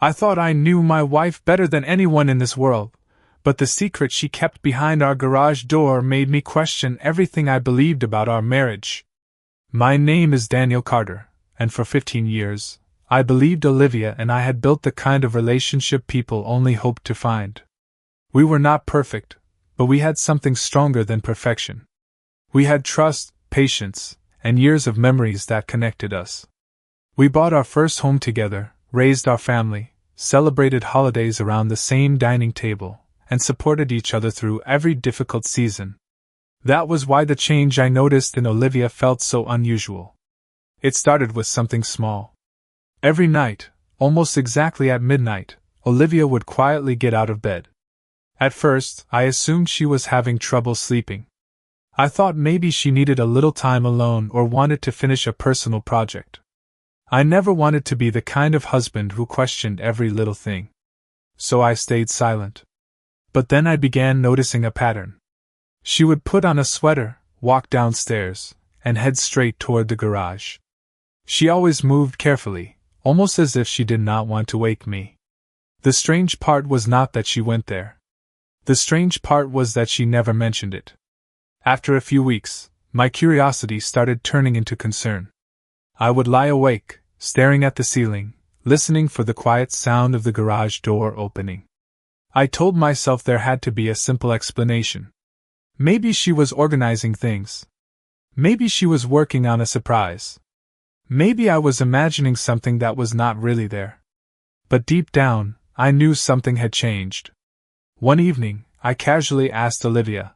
I thought I knew my wife better than anyone in this world, but the secret she kept behind our garage door made me question everything I believed about our marriage. My name is Daniel Carter, and for 15 years, I believed Olivia and I had built the kind of relationship people only hoped to find. We were not perfect, but we had something stronger than perfection. We had trust, patience, and years of memories that connected us. We bought our first home together, raised our family, celebrated holidays around the same dining table, and supported each other through every difficult season. That was why the change I noticed in Olivia felt so unusual. It started with something small. Every night, almost exactly at midnight, Olivia would quietly get out of bed. At first, I assumed she was having trouble sleeping. I thought maybe she needed a little time alone or wanted to finish a personal project. I never wanted to be the kind of husband who questioned every little thing. So I stayed silent. But then I began noticing a pattern. She would put on a sweater, walk downstairs, and head straight toward the garage. She always moved carefully, almost as if she did not want to wake me. The strange part was not that she went there. The strange part was that she never mentioned it. After a few weeks, my curiosity started turning into concern. I would lie awake, staring at the ceiling, listening for the quiet sound of the garage door opening. I told myself there had to be a simple explanation. Maybe she was organizing things. Maybe she was working on a surprise. Maybe I was imagining something that was not really there. But deep down, I knew something had changed. One evening, I casually asked Olivia,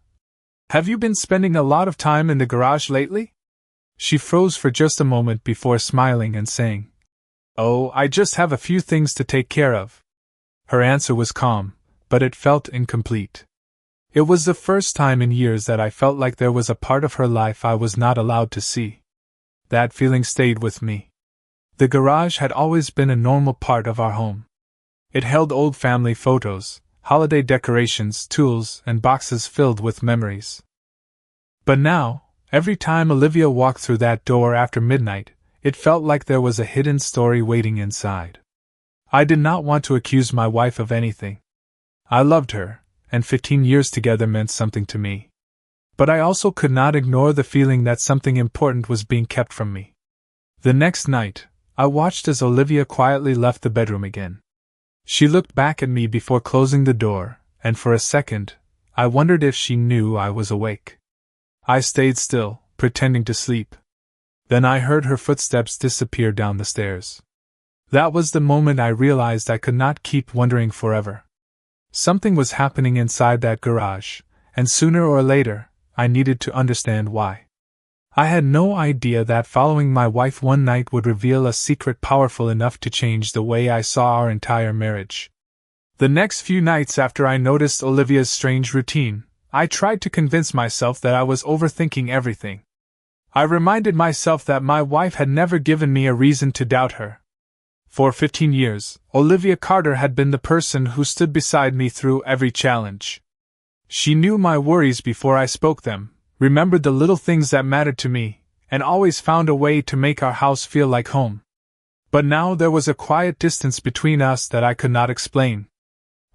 "Have you been spending a lot of time in the garage lately?" She froze for just a moment before smiling and saying, "Oh, I just have a few things to take care of." Her answer was calm, but it felt incomplete. It was the first time in years that I felt like there was a part of her life I was not allowed to see. That feeling stayed with me. The garage had always been a normal part of our home. It held old family photos, holiday decorations, tools, and boxes filled with memories. But now, every time Olivia walked through that door after midnight, it felt like there was a hidden story waiting inside. I did not want to accuse my wife of anything. I loved her, and 15 years together meant something to me. But I also could not ignore the feeling that something important was being kept from me. The next night, I watched as Olivia quietly left the bedroom again. She looked back at me before closing the door, and for a second, I wondered if she knew I was awake. I stayed still, pretending to sleep. Then I heard her footsteps disappear down the stairs. That was the moment I realized I could not keep wondering forever. Something was happening inside that garage, and sooner or later, I needed to understand why. I had no idea that following my wife one night would reveal a secret powerful enough to change the way I saw our entire marriage. The next few nights after I noticed Olivia's strange routine, I tried to convince myself that I was overthinking everything. I reminded myself that my wife had never given me a reason to doubt her. For 15 years, Olivia Carter had been the person who stood beside me through every challenge. She knew my worries before I spoke them, remembered the little things that mattered to me, and always found a way to make our house feel like home. But now there was a quiet distance between us that I could not explain.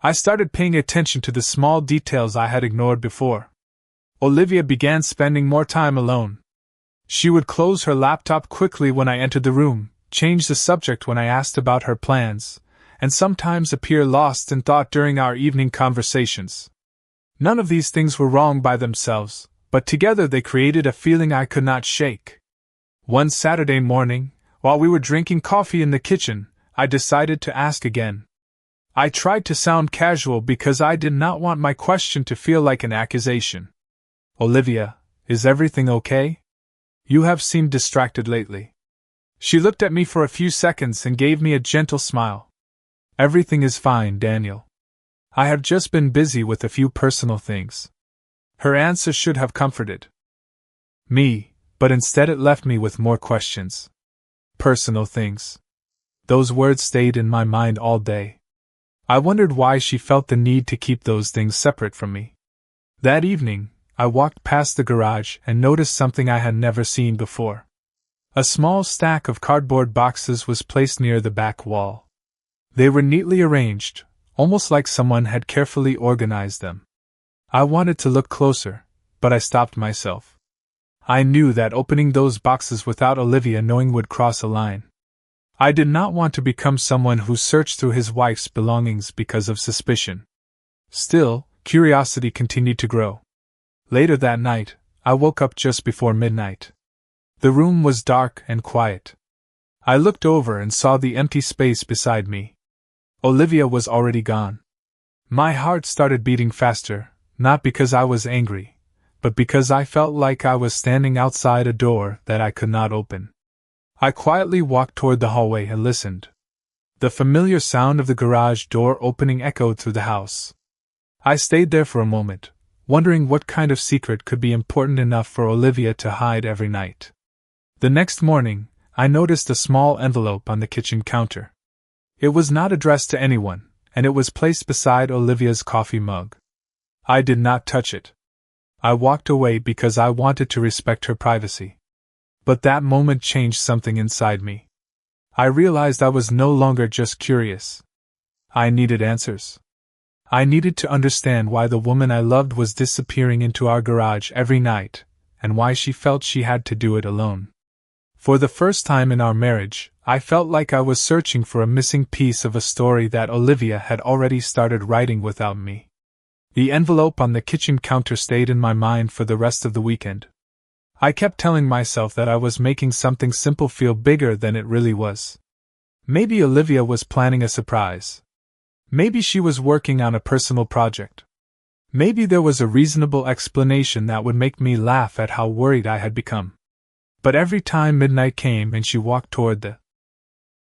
I started paying attention to the small details I had ignored before. Olivia began spending more time alone. She would close her laptop quickly when I entered the room, change the subject when I asked about her plans, and sometimes appear lost in thought during our evening conversations. None of these things were wrong by themselves, but together they created a feeling I could not shake. One Saturday morning, while we were drinking coffee in the kitchen, I decided to ask again. I tried to sound casual because I did not want my question to feel like an accusation. "Olivia, is everything okay? You have seemed distracted lately." She looked at me for a few seconds and gave me a gentle smile. "Everything is fine, Daniel. I have just been busy with a few personal things." Her answer should have comforted me, but instead it left me with more questions. Personal things. Those words stayed in my mind all day. I wondered why she felt the need to keep those things separate from me. That evening, I walked past the garage and noticed something I had never seen before. A small stack of cardboard boxes was placed near the back wall. They were neatly arranged, almost like someone had carefully organized them. I wanted to look closer, but I stopped myself. I knew that opening those boxes without Olivia knowing would cross a line. I did not want to become someone who searched through his wife's belongings because of suspicion. Still, curiosity continued to grow. Later that night, I woke up just before midnight. The room was dark and quiet. I looked over and saw the empty space beside me. Olivia was already gone. My heart started beating faster, not because I was angry, but because I felt like I was standing outside a door that I could not open. I quietly walked toward the hallway and listened. The familiar sound of the garage door opening echoed through the house. I stayed there for a moment, wondering what kind of secret could be important enough for Olivia to hide every night. The next morning, I noticed a small envelope on the kitchen counter. It was not addressed to anyone, and it was placed beside Olivia's coffee mug. I did not touch it. I walked away because I wanted to respect her privacy. But that moment changed something inside me. I realized I was no longer just curious. I needed answers. I needed to understand why the woman I loved was disappearing into our garage every night, and why she felt she had to do it alone. For the first time in our marriage, I felt like I was searching for a missing piece of a story that Olivia had already started writing without me. The envelope on the kitchen counter stayed in my mind for the rest of the weekend. I kept telling myself that I was making something simple feel bigger than it really was. Maybe Olivia was planning a surprise. Maybe she was working on a personal project. Maybe there was a reasonable explanation that would make me laugh at how worried I had become. But every time midnight came and she walked toward the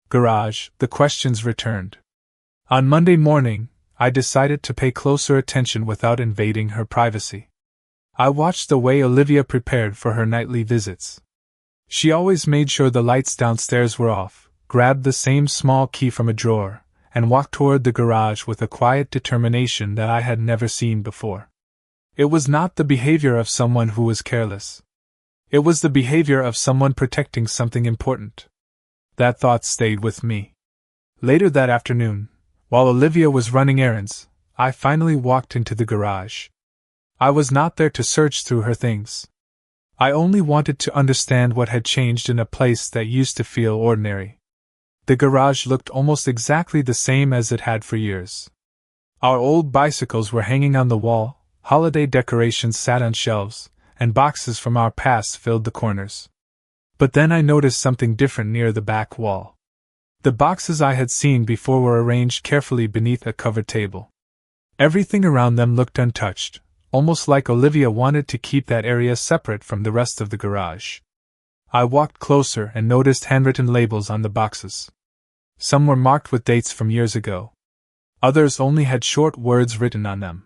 garage, the questions returned. On Monday morning, I decided to pay closer attention without invading her privacy. I watched the way Olivia prepared for her nightly visits. She always made sure the lights downstairs were off, grabbed the same small key from a drawer, and walked toward the garage with a quiet determination that I had never seen before. It was not the behavior of someone who was careless. It was the behavior of someone protecting something important. That thought stayed with me. Later that afternoon, while Olivia was running errands, I finally walked into the garage. I was not there to search through her things. I only wanted to understand what had changed in a place that used to feel ordinary. The garage looked almost exactly the same as it had for years. Our old bicycles were hanging on the wall, holiday decorations sat on shelves, and boxes from our past filled the corners. But then I noticed something different near the back wall. The boxes I had seen before were arranged carefully beneath a covered table. Everything around them looked untouched, almost like Olivia wanted to keep that area separate from the rest of the garage. I walked closer and noticed handwritten labels on the boxes. Some were marked with dates from years ago. Others only had short words written on them.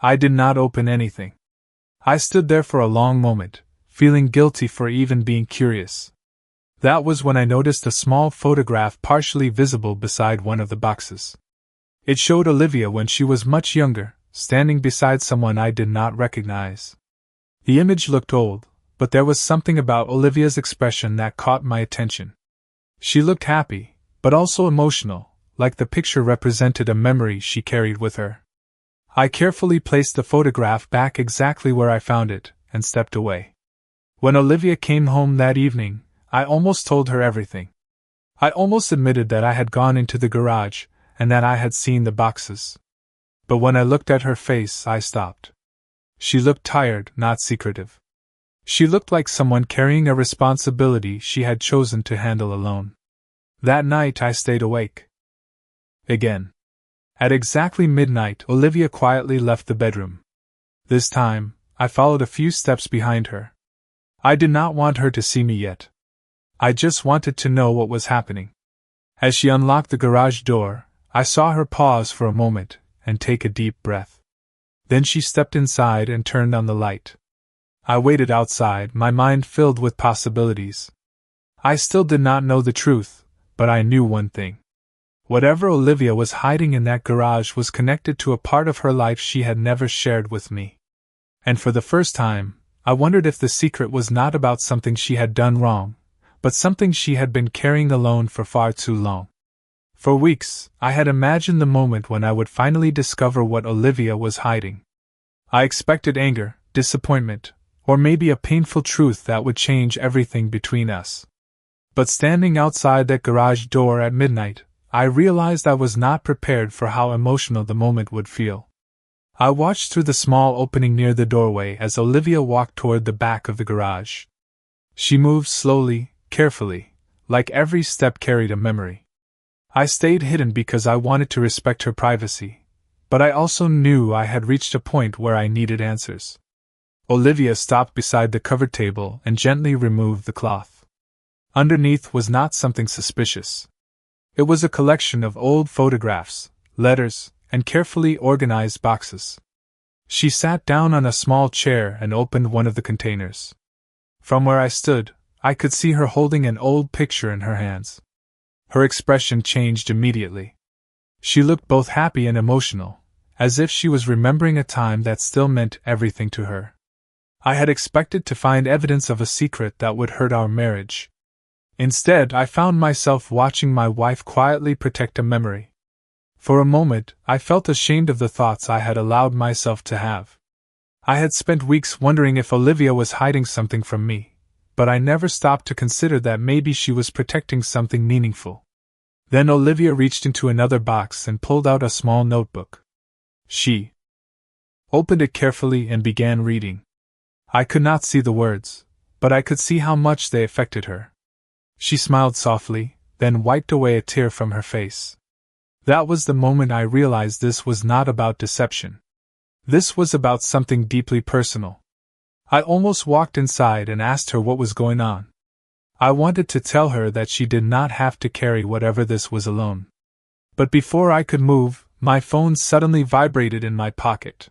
I did not open anything. I stood there for a long moment, feeling guilty for even being curious. That was when I noticed a small photograph partially visible beside one of the boxes. It showed Olivia when she was much younger, standing beside someone I did not recognize. The image looked old, but there was something about Olivia's expression that caught my attention. She looked happy, but also emotional, like the picture represented a memory she carried with her. I carefully placed the photograph back exactly where I found it, and stepped away. When Olivia came home that evening, I almost told her everything. I almost admitted that I had gone into the garage, and that I had seen the boxes. But when I looked at her face, I stopped. She looked tired, not secretive. She looked like someone carrying a responsibility she had chosen to handle alone. That night I stayed awake. Again. At exactly midnight, Olivia quietly left the bedroom. This time, I followed a few steps behind her. I did not want her to see me yet. I just wanted to know what was happening. As she unlocked the garage door, I saw her pause for a moment and take a deep breath. Then she stepped inside and turned on the light. I waited outside, my mind filled with possibilities. I still did not know the truth, but I knew one thing. Whatever Olivia was hiding in that garage was connected to a part of her life she had never shared with me. And for the first time, I wondered if the secret was not about something she had done wrong, but something she had been carrying alone for far too long. For weeks, I had imagined the moment when I would finally discover what Olivia was hiding. I expected anger, disappointment, or maybe a painful truth that would change everything between us. But standing outside that garage door at midnight, I realized I was not prepared for how emotional the moment would feel. I watched through the small opening near the doorway as Olivia walked toward the back of the garage. She moved slowly, carefully, like every step carried a memory. I stayed hidden because I wanted to respect her privacy, but I also knew I had reached a point where I needed answers. Olivia stopped beside the covered table and gently removed the cloth. Underneath was not something suspicious. It was a collection of old photographs, letters, and carefully organized boxes. She sat down on a small chair and opened one of the containers. From where I stood, I could see her holding an old picture in her hands. Her expression changed immediately. She looked both happy and emotional, as if she was remembering a time that still meant everything to her. I had expected to find evidence of a secret that would hurt our marriage. Instead, I found myself watching my wife quietly protect a memory. For a moment, I felt ashamed of the thoughts I had allowed myself to have. I had spent weeks wondering if Olivia was hiding something from me, but I never stopped to consider that maybe she was protecting something meaningful. Then Olivia reached into another box and pulled out a small notebook. She opened it carefully and began reading. I could not see the words, but I could see how much they affected her. She smiled softly, then wiped away a tear from her face. That was the moment I realized this was not about deception. This was about something deeply personal. I almost walked inside and asked her what was going on. I wanted to tell her that she did not have to carry whatever this was alone. But before I could move, my phone suddenly vibrated in my pocket.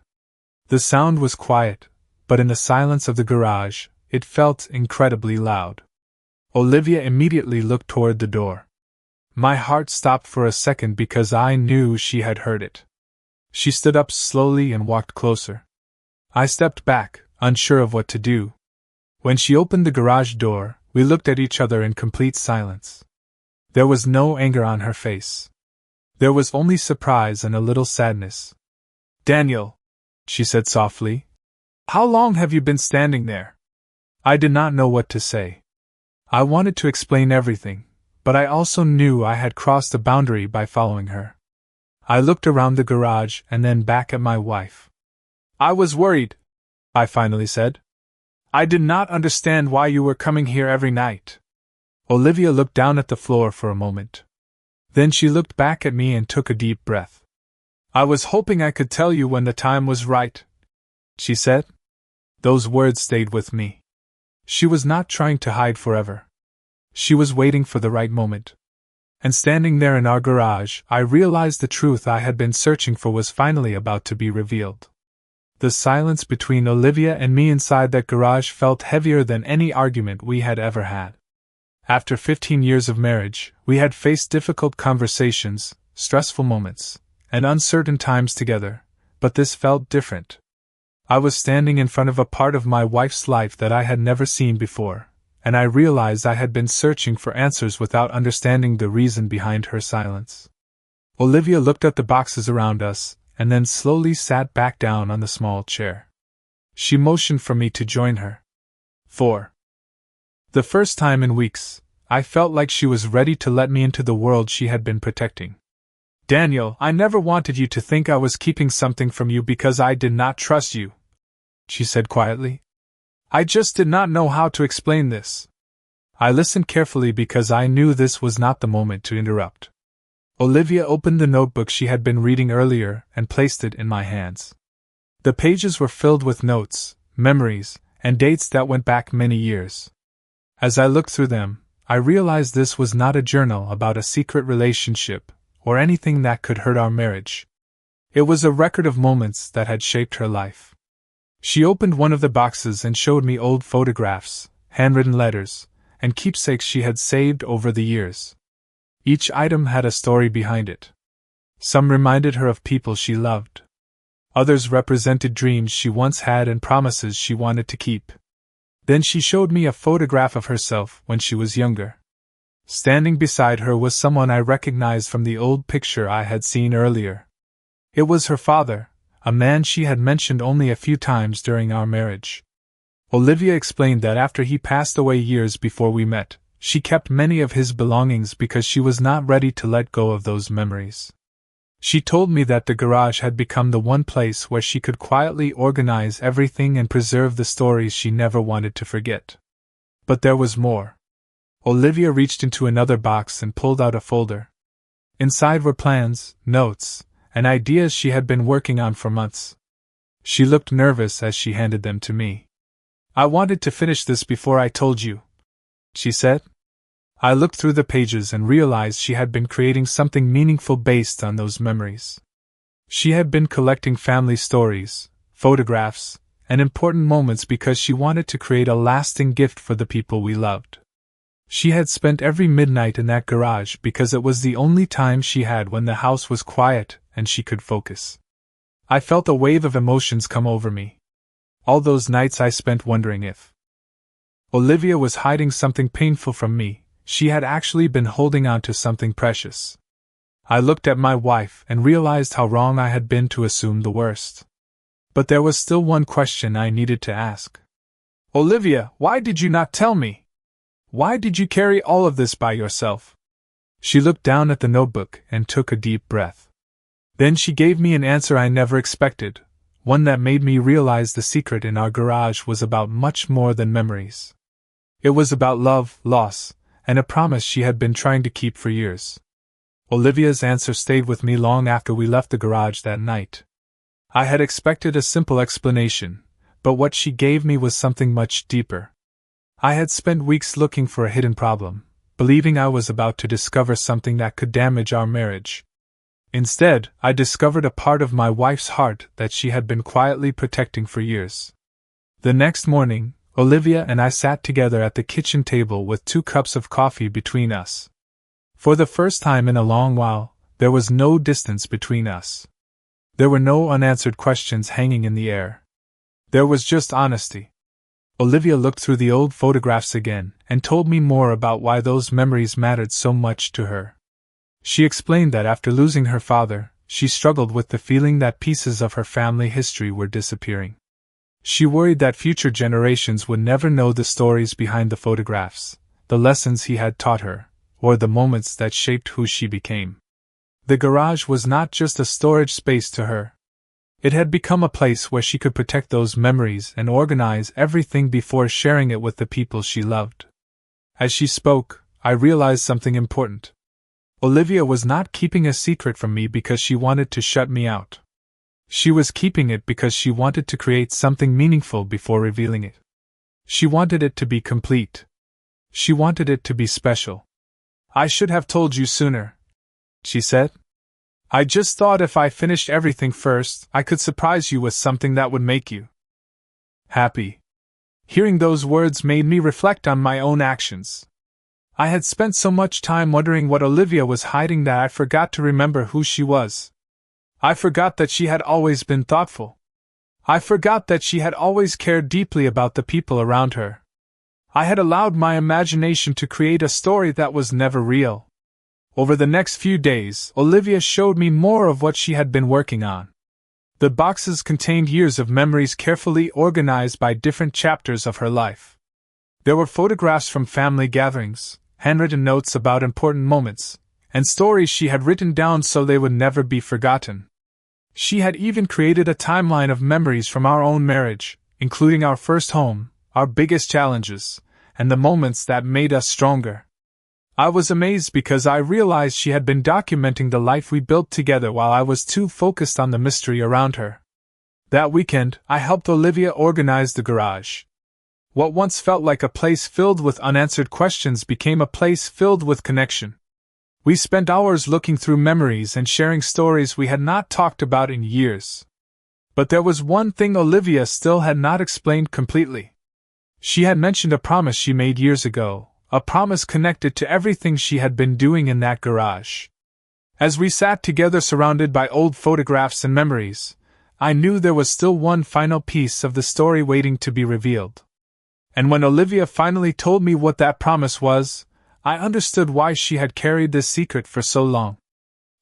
The sound was quiet, but in the silence of the garage, it felt incredibly loud. Olivia immediately looked toward the door. My heart stopped for a second because I knew she had heard it. She stood up slowly and walked closer. I stepped back, unsure of what to do. When she opened the garage door, we looked at each other in complete silence. There was no anger on her face. There was only surprise and a little sadness. "Daniel," she said softly, "how long have you been standing there?" I did not know what to say. I wanted to explain everything, but I also knew I had crossed a boundary by following her. I looked around the garage and then back at my wife. "I was worried," I finally said. "I did not understand why you were coming here every night." Olivia looked down at the floor for a moment. Then she looked back at me and took a deep breath. "I was hoping I could tell you when the time was right," she said. Those words stayed with me. She was not trying to hide forever. She was waiting for the right moment. And standing there in our garage, I realized the truth I had been searching for was finally about to be revealed. The silence between Olivia and me inside that garage felt heavier than any argument we had ever had. After 15 years of marriage, we had faced difficult conversations, stressful moments, and uncertain times together, but this felt different. I was standing in front of a part of my wife's life that I had never seen before, and I realized I had been searching for answers without understanding the reason behind her silence. Olivia looked at the boxes around us, and then slowly sat back down on the small chair. She motioned for me to join her. For the first time in weeks, I felt like she was ready to let me into the world she had been protecting. "Daniel, I never wanted you to think I was keeping something from you because I did not trust you," she said quietly. "I just did not know how to explain this." I listened carefully because I knew this was not the moment to interrupt. Olivia opened the notebook she had been reading earlier and placed it in my hands. The pages were filled with notes, memories, and dates that went back many years. As I looked through them, I realized this was not a journal about a secret relationship or anything that could hurt our marriage. It was a record of moments that had shaped her life. She opened one of the boxes and showed me old photographs, handwritten letters, and keepsakes she had saved over the years. Each item had a story behind it. Some reminded her of people she loved. Others represented dreams she once had and promises she wanted to keep. Then she showed me a photograph of herself when she was younger. Standing beside her was someone I recognized from the old picture I had seen earlier. It was her father, a man she had mentioned only a few times during our marriage. Olivia explained that after he passed away years before we met, she kept many of his belongings because she was not ready to let go of those memories. She told me that the garage had become the one place where she could quietly organize everything and preserve the stories she never wanted to forget. But there was more. Olivia reached into another box and pulled out a folder. Inside were plans, notes, and ideas she had been working on for months. She looked nervous as she handed them to me. "I wanted to finish this before I told you," she said. I looked through the pages and realized she had been creating something meaningful based on those memories. She had been collecting family stories, photographs, and important moments because she wanted to create a lasting gift for the people we loved. She had spent every midnight in that garage because it was the only time she had when the house was quiet and she could focus. I felt a wave of emotions come over me. All those nights I spent wondering if Olivia was hiding something painful from me. She had actually been holding on to something precious. I looked at my wife and realized how wrong I had been to assume the worst. But there was still one question I needed to ask. "Olivia, why did you not tell me? Why did you carry all of this by yourself?" She looked down at the notebook and took a deep breath. Then she gave me an answer I never expected, one that made me realize the secret in our garage was about much more than memories. It was about love, loss, and a promise she had been trying to keep for years. Olivia's answer stayed with me long after we left the garage that night. I had expected a simple explanation, but what she gave me was something much deeper. I had spent weeks looking for a hidden problem, believing I was about to discover something that could damage our marriage. Instead, I discovered a part of my wife's heart that she had been quietly protecting for years. The next morning, Olivia and I sat together at the kitchen table with 2 cups of coffee between us. For the first time in a long while, there was no distance between us. There were no unanswered questions hanging in the air. There was just honesty. Olivia looked through the old photographs again and told me more about why those memories mattered so much to her. She explained that after losing her father, she struggled with the feeling that pieces of her family history were disappearing. She worried that future generations would never know the stories behind the photographs, the lessons he had taught her, or the moments that shaped who she became. The garage was not just a storage space to her. It had become a place where she could protect those memories and organize everything before sharing it with the people she loved. As she spoke, I realized something important. Olivia was not keeping a secret from me because she wanted to shut me out. She was keeping it because she wanted to create something meaningful before revealing it. She wanted it to be complete. She wanted it to be special. "I should have told you sooner," she said. "I just thought if I finished everything first, I could surprise you with something that would make you happy." Hearing those words made me reflect on my own actions. I had spent so much time wondering what Olivia was hiding that I forgot to remember who she was. I forgot that she had always been thoughtful. I forgot that she had always cared deeply about the people around her. I had allowed my imagination to create a story that was never real. Over the next few days, Olivia showed me more of what she had been working on. The boxes contained years of memories carefully organized by different chapters of her life. There were photographs from family gatherings, handwritten notes about important moments, and stories she had written down so they would never be forgotten. She had even created a timeline of memories from our own marriage, including our first home, our biggest challenges, and the moments that made us stronger. I was amazed because I realized she had been documenting the life we built together while I was too focused on the mystery around her. That weekend, I helped Olivia organize the garage. What once felt like a place filled with unanswered questions became a place filled with connection. We spent hours looking through memories and sharing stories we had not talked about in years. But there was one thing Olivia still had not explained completely. She had mentioned a promise she made years ago, a promise connected to everything she had been doing in that garage. As we sat together surrounded by old photographs and memories, I knew there was still one final piece of the story waiting to be revealed. And when Olivia finally told me what that promise was, I understood why she had carried this secret for so long.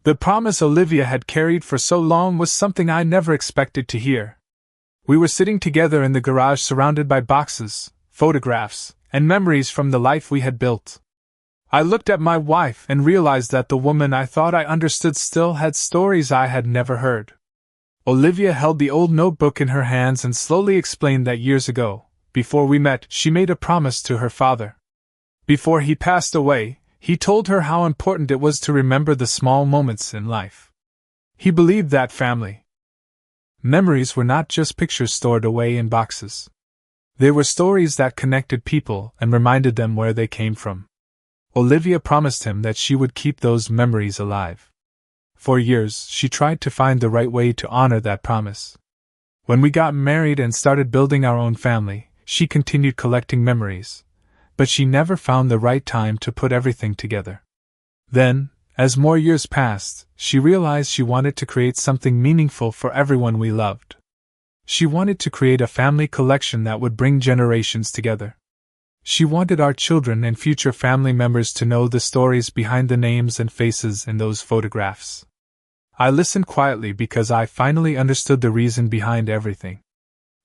The promise Olivia had carried for so long was something I never expected to hear. We were sitting together in the garage surrounded by boxes, photographs, and memories from the life we had built. I looked at my wife and realized that the woman I thought I understood still had stories I had never heard. Olivia held the old notebook in her hands and slowly explained that years ago, before we met, she made a promise to her father. Before he passed away, he told her how important it was to remember the small moments in life. He believed that family memories were not just pictures stored away in boxes. They were stories that connected people and reminded them where they came from. Olivia promised him that she would keep those memories alive. For years, she tried to find the right way to honor that promise. When we got married and started building our own family, she continued collecting memories, but she never found the right time to put everything together. Then, as more years passed, she realized she wanted to create something meaningful for everyone we loved. She wanted to create a family collection that would bring generations together. She wanted our children and future family members to know the stories behind the names and faces in those photographs. I listened quietly because I finally understood the reason behind everything.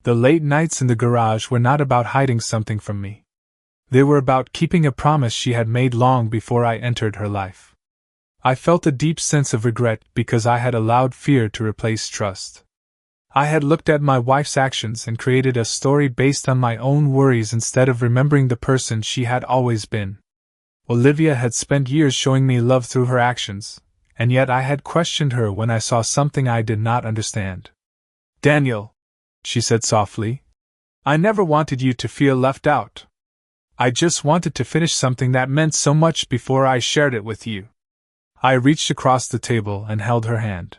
The late nights in the garage were not about hiding something from me. They were about keeping a promise she had made long before I entered her life. I felt a deep sense of regret because I had allowed fear to replace trust. I had looked at my wife's actions and created a story based on my own worries instead of remembering the person she had always been. Olivia had spent years showing me love through her actions, and yet I had questioned her when I saw something I did not understand. "Daniel," she said softly, "I never wanted you to feel left out. I just wanted to finish something that meant so much before I shared it with you." I reached across the table and held her hand.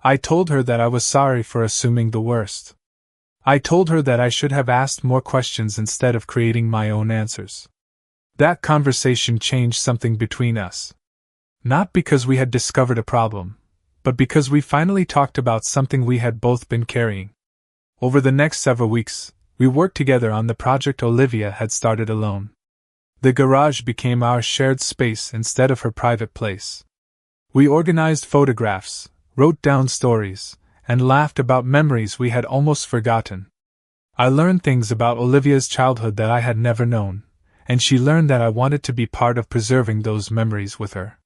I told her that I was sorry for assuming the worst. I told her that I should have asked more questions instead of creating my own answers. That conversation changed something between us. Not because we had discovered a problem, but because we finally talked about something we had both been carrying. Over the next several weeks, we worked together on the project Olivia had started alone. The garage became our shared space instead of her private place. We organized photographs, wrote down stories, and laughed about memories we had almost forgotten. I learned things about Olivia's childhood that I had never known, and she learned that I wanted to be part of preserving those memories with her.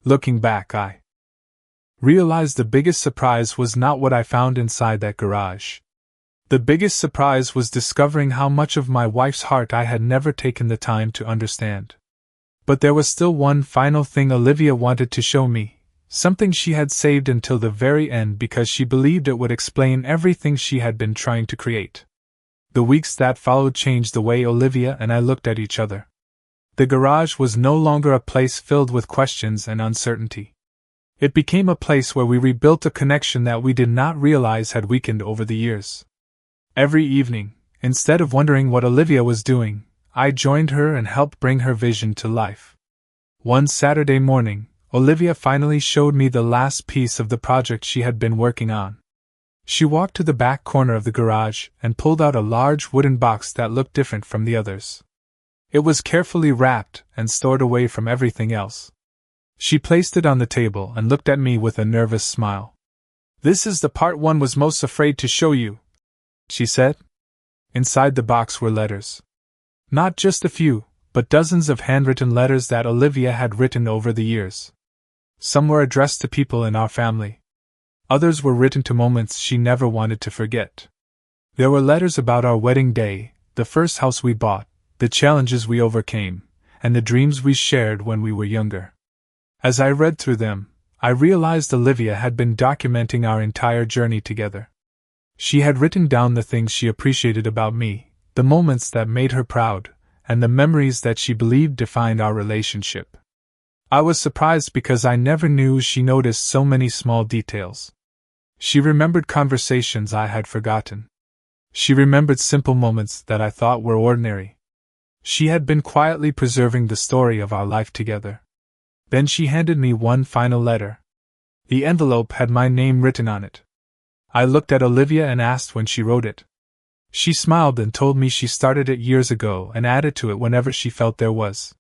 Looking back, I realized the biggest surprise was not what I found inside that garage. The biggest surprise was discovering how much of my wife's heart I had never taken the time to understand. But there was still one final thing Olivia wanted to show me, something she had saved until the very end because she believed it would explain everything she had been trying to create. The weeks that followed changed the way Olivia and I looked at each other. The garage was no longer a place filled with questions and uncertainty. It became a place where we rebuilt a connection that we did not realize had weakened over the years. Every evening, instead of wondering what Olivia was doing, I joined her and helped bring her vision to life. One Saturday morning, Olivia finally showed me the last piece of the project she had been working on. She walked to the back corner of the garage and pulled out a large wooden box that looked different from the others. It was carefully wrapped and stored away from everything else. She placed it on the table and looked at me with a nervous smile. "This is the part one was most afraid to show you," she said. Inside the box were letters. Not just a few, but dozens of handwritten letters that Olivia had written over the years. Some were addressed to people in our family. Others were written to moments she never wanted to forget. There were letters about our wedding day, the first house we bought, the challenges we overcame, and the dreams we shared when we were younger. As I read through them, I realized Olivia had been documenting our entire journey together. She had written down the things she appreciated about me, the moments that made her proud, and the memories that she believed defined our relationship. I was surprised because I never knew she noticed so many small details. She remembered conversations I had forgotten. She remembered simple moments that I thought were ordinary. She had been quietly preserving the story of our life together. Then she handed me one final letter. The envelope had my name written on it. I looked at Olivia and asked when she wrote it. She smiled and told me she started it years ago and added to it whenever she felt there was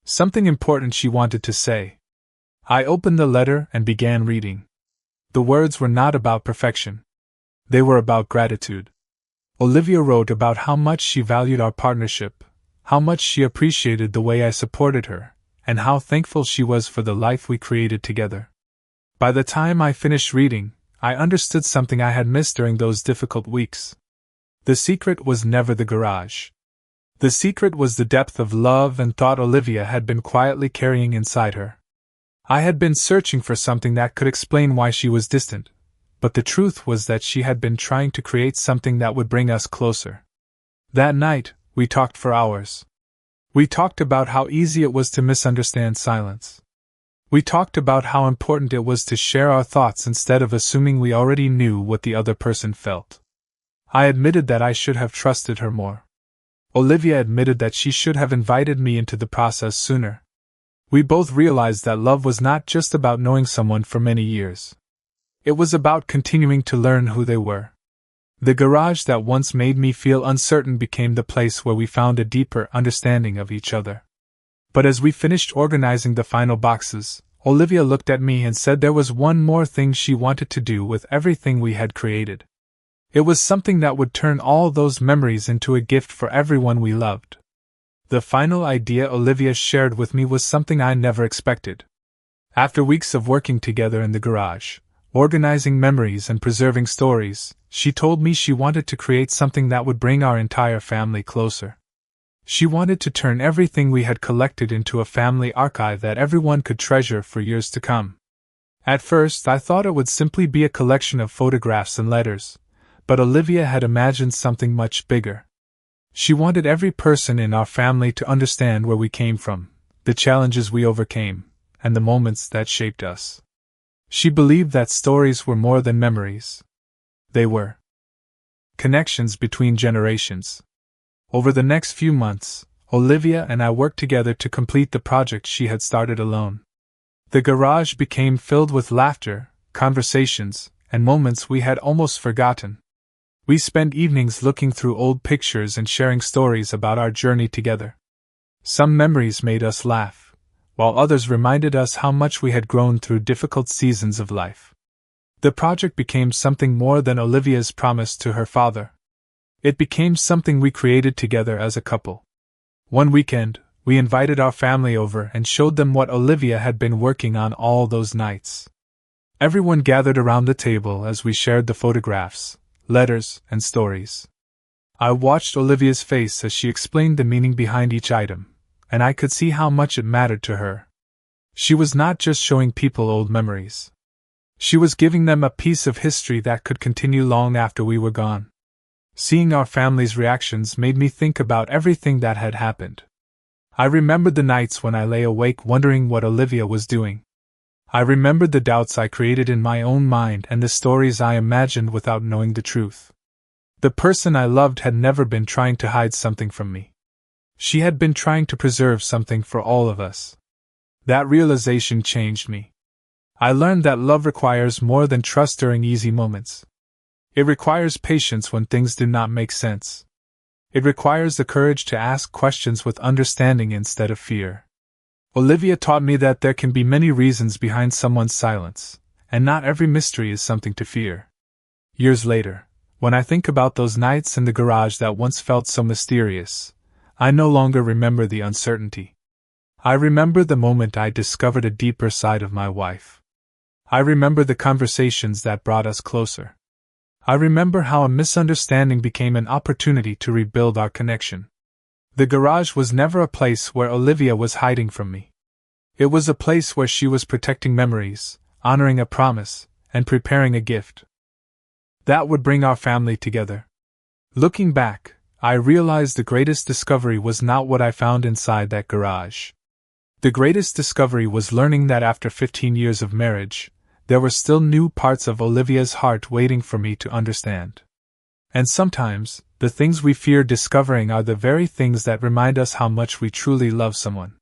Something important she wanted to say. I opened the letter and began reading. The words were not about perfection. They were about gratitude. Olivia wrote about how much she valued our partnership, how much she appreciated the way I supported her, and how thankful she was for the life we created together. By the time I finished reading, I understood something I had missed during those difficult weeks. The secret was never the garage. The secret was the depth of love and thought Olivia had been quietly carrying inside her. I had been searching for something that could explain why she was distant, but the truth was that she had been trying to create something that would bring us closer. That night, we talked for hours. We talked about how easy it was to misunderstand silence. We talked about how important it was to share our thoughts instead of assuming we already knew what the other person felt. I admitted that I should have trusted her more. Olivia admitted that she should have invited me into the process sooner. We both realized that love was not just about knowing someone for many years. It was about continuing to learn who they were. The garage that once made me feel uncertain became the place where we found a deeper understanding of each other. But as we finished organizing the final boxes, Olivia looked at me and said there was one more thing she wanted to do with everything we had created. It was something that would turn all those memories into a gift for everyone we loved. The final idea Olivia shared with me was something I never expected. After weeks of working together in the garage, organizing memories and preserving stories, she told me she wanted to create something that would bring our entire family closer. She wanted to turn everything we had collected into a family archive that everyone could treasure for years to come. At first, I thought it would simply be a collection of photographs and letters, but Olivia had imagined something much bigger. She wanted every person in our family to understand where we came from, the challenges we overcame, and the moments that shaped us. She believed that stories were more than memories. They were connections between generations. Over the next few months, Olivia and I worked together to complete the project she had started alone. The garage became filled with laughter, conversations, and moments we had almost forgotten. We spent evenings looking through old pictures and sharing stories about our journey together. Some memories made us laugh, while others reminded us how much we had grown through difficult seasons of life. The project became something more than Olivia's promise to her father. It became something we created together as a couple. One weekend, we invited our family over and showed them what Olivia had been working on all those nights. Everyone gathered around the table as we shared the photographs, letters, and stories. I watched Olivia's face as she explained the meaning behind each item, and I could see how much it mattered to her. She was not just showing people old memories. She was giving them a piece of history that could continue long after we were gone. Seeing our family's reactions made me think about everything that had happened. I remembered the nights when I lay awake wondering what Olivia was doing. I remembered the doubts I created in my own mind and the stories I imagined without knowing the truth. The person I loved had never been trying to hide something from me. She had been trying to preserve something for all of us. That realization changed me. I learned that love requires more than trust during easy moments. It requires patience when things do not make sense. It requires the courage to ask questions with understanding instead of fear. Olivia taught me that there can be many reasons behind someone's silence, and not every mystery is something to fear. Years later, when I think about those nights in the garage that once felt so mysterious, I no longer remember the uncertainty. I remember the moment I discovered a deeper side of my wife. I remember the conversations that brought us closer. I remember how a misunderstanding became an opportunity to rebuild our connection. The garage was never a place where Olivia was hiding from me. It was a place where she was protecting memories, honoring a promise, and preparing a gift that would bring our family together. Looking back, I realized the greatest discovery was not what I found inside that garage. The greatest discovery was learning that after 15 years of marriage, there were still new parts of Olivia's heart waiting for me to understand. And sometimes, the things we fear discovering are the very things that remind us how much we truly love someone.